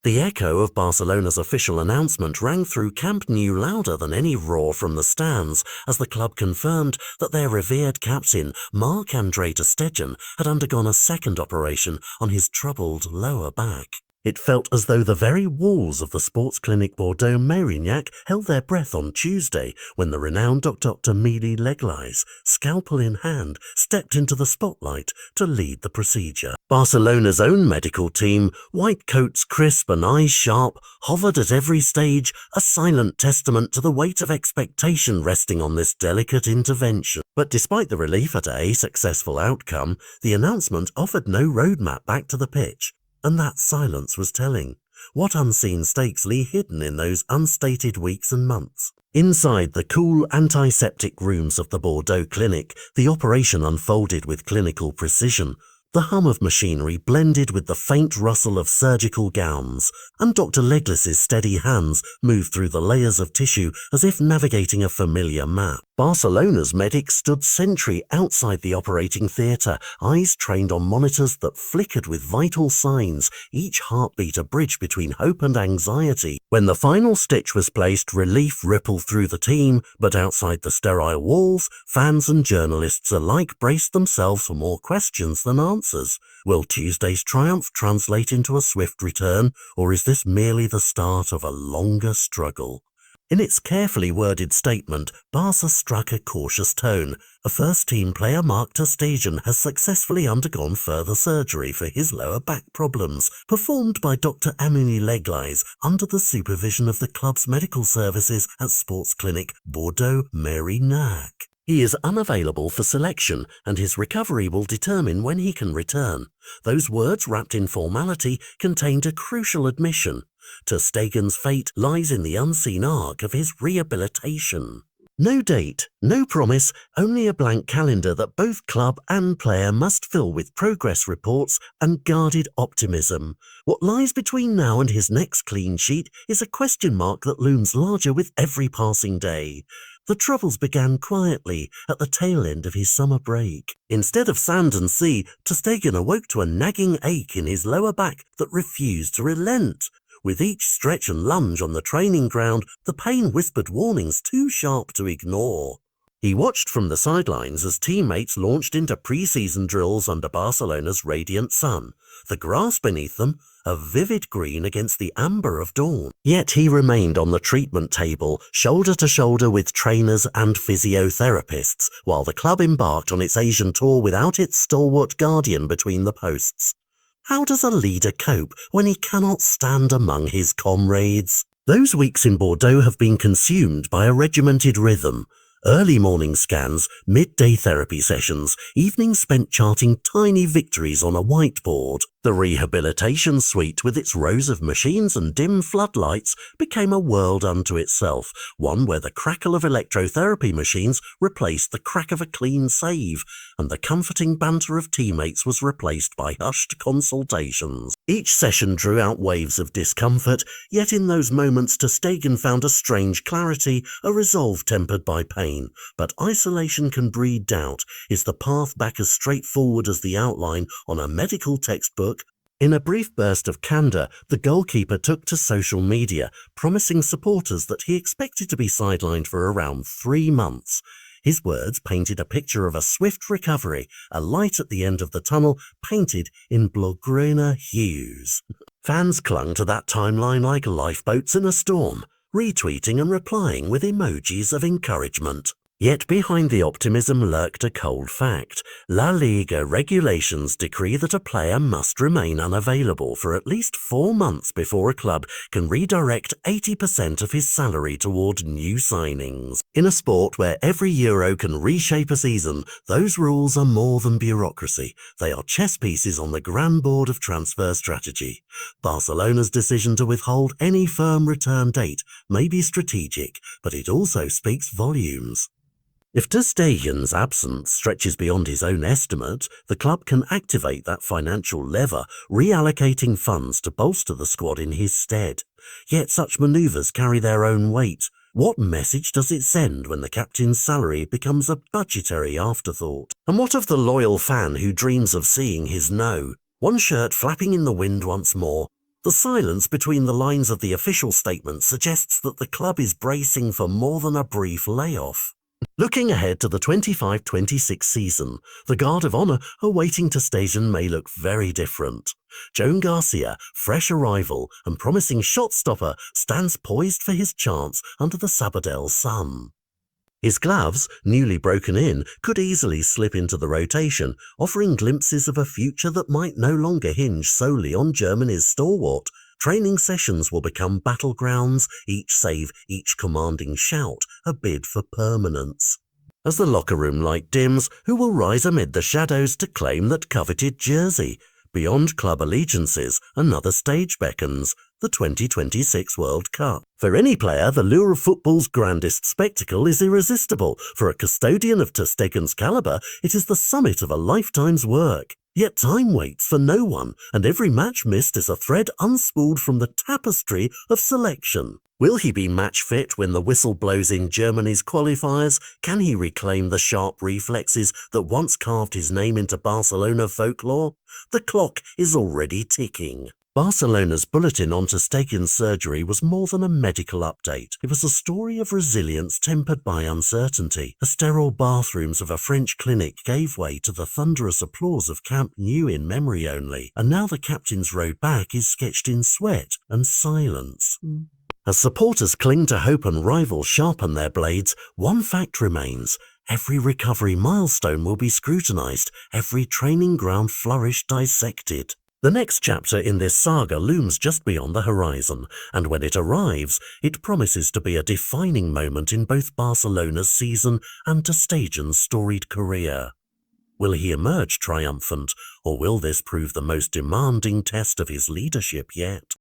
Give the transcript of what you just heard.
The echo of Barcelona's official announcement rang through Camp Nou louder than any roar from the stands as the club confirmed that their revered captain, Marc-Andre Ter Stegen, had undergone a second operation on his troubled lower back. It felt as though the very walls of the sports clinic Bordeaux Mérignac held their breath on Tuesday when the renowned Dr. Mili Leglais, scalpel in hand, stepped into the spotlight to lead the procedure. Barcelona's own medical team, white coats crisp and eyes sharp, hovered at every stage, a silent testament to the weight of expectation resting on this delicate intervention. But despite the relief at a successful outcome, the announcement offered no roadmap back to the pitch. And that silence was telling. What unseen stakes lay hidden in those unstated weeks and months? Inside the cool, antiseptic rooms of the Bordeaux clinic, the operation unfolded with clinical precision. The hum of machinery blended with the faint rustle of surgical gowns, and Dr. Leglais's steady hands moved through the layers of tissue as if navigating a familiar map. Barcelona's medics stood sentry outside the operating theatre, eyes trained on monitors that flickered with vital signs, each heartbeat a bridge between hope and anxiety. When the final stitch was placed, relief rippled through the team, but outside the sterile walls, fans and journalists alike braced themselves for more questions than answers. Will Tuesday's triumph translate into a swift return, or is this merely the start of a longer struggle? In its carefully worded statement, Barca struck a cautious tone. A first-team player, Marc Ter Stegen, has successfully undergone further surgery for his lower back problems, performed by Dr. Amélie Leglais under the supervision of the club's medical services at sports clinic Bordeaux Mérignac. He is unavailable for selection, and his recovery will determine when he can return. Those words, wrapped in formality, contained a crucial admission. Ter Stegen's fate lies in the unseen arc of his rehabilitation. No date, no promise, only a blank calendar that both club and player must fill with progress reports and guarded optimism. What lies between now and his next clean sheet is a question mark that looms larger with every passing day. The troubles began quietly at the tail end of his summer break. Instead of sand and sea, Ter Stegen awoke to a nagging ache in his lower back that refused to relent. With each stretch and lunge on the training ground, the pain whispered warnings too sharp to ignore. He watched from the sidelines as teammates launched into pre-season drills under Barcelona's radiant sun, the grass beneath them a vivid green against the amber of dawn. Yet he remained on the treatment table, shoulder to shoulder with trainers and physiotherapists, while the club embarked on its Asian tour without its stalwart guardian between the posts. How does a leader cope when he cannot stand among his comrades? Those weeks in Bordeaux have been consumed by a regimented rhythm. Early morning scans, midday therapy sessions, evenings spent charting tiny victories on a whiteboard. The rehabilitation suite, with its rows of machines and dim floodlights, became a world unto itself, one where the crackle of electrotherapy machines replaced the crack of a clean save, and the comforting banter of teammates was replaced by hushed consultations. Each session drew out waves of discomfort, yet in those moments Ter Stegen found a strange clarity, a resolve tempered by pain. But isolation can breed doubt. Is the path back as straightforward as the outline on a medical textbook? In a brief burst of candour, the goalkeeper took to social media, promising supporters that he expected to be sidelined for around 3 months. His words painted a picture of a swift recovery, a light at the end of the tunnel painted in blaugrana hues. Fans clung to that timeline like lifeboats in a storm, retweeting and replying with emojis of encouragement. Yet behind the optimism lurked a cold fact. La Liga regulations decree that a player must remain unavailable for at least 4 months before a club can redirect 80% of his salary toward new signings. In a sport where every euro can reshape a season, those rules are more than bureaucracy. They are chess pieces on the grand board of transfer strategy. Barcelona's decision to withhold any firm return date may be strategic, but it also speaks volumes. If Ter Stegen's absence stretches beyond his own estimate, the club can activate that financial lever, reallocating funds to bolster the squad in his stead. Yet such manoeuvres carry their own weight. What message does it send when the captain's salary becomes a budgetary afterthought? And what of the loyal fan who dreams of seeing his no? One shirt flapping in the wind once more. The silence between the lines of the official statement suggests that the club is bracing for more than a brief layoff. Looking ahead to the 25-26 season, the Guard of Honour awaiting Ter Stegen may look very different. Joan Garcia, fresh arrival and promising shot stopper, stands poised for his chance under the Sabadell sun. His gloves, newly broken in, could easily slip into the rotation, offering glimpses of a future that might no longer hinge solely on Germany's stalwart. Training sessions will become battlegrounds, each save, each commanding shout, a bid for permanence. As the locker room light dims, who will rise amid the shadows to claim that coveted jersey? Beyond club allegiances, another stage beckons, the 2026 World Cup. For any player, the lure of football's grandest spectacle is irresistible. For a custodian of Ter Stegen's calibre, it is the summit of a lifetime's work. Yet time waits for no one, and every match missed is a thread unspooled from the tapestry of selection. Will he be match fit when the whistle blows in Germany's qualifiers? Can he reclaim the sharp reflexes that once carved his name into Barcelona folklore? The clock is already ticking. Barcelona's bulletin on Ter Stegen's surgery was more than a medical update. It was a story of resilience tempered by uncertainty. The sterile bathrooms of a French clinic gave way to the thunderous applause of Camp Nou in memory only, and now the captain's road back is sketched in sweat and silence. As supporters cling to hope and rivals sharpen their blades, one fact remains. Every recovery milestone will be scrutinised, every training ground flourish dissected. The next chapter in this saga looms just beyond the horizon, and when it arrives, it promises to be a defining moment in both Barcelona's season and Ter Stegen's storied career. Will he emerge triumphant, or will this prove the most demanding test of his leadership yet?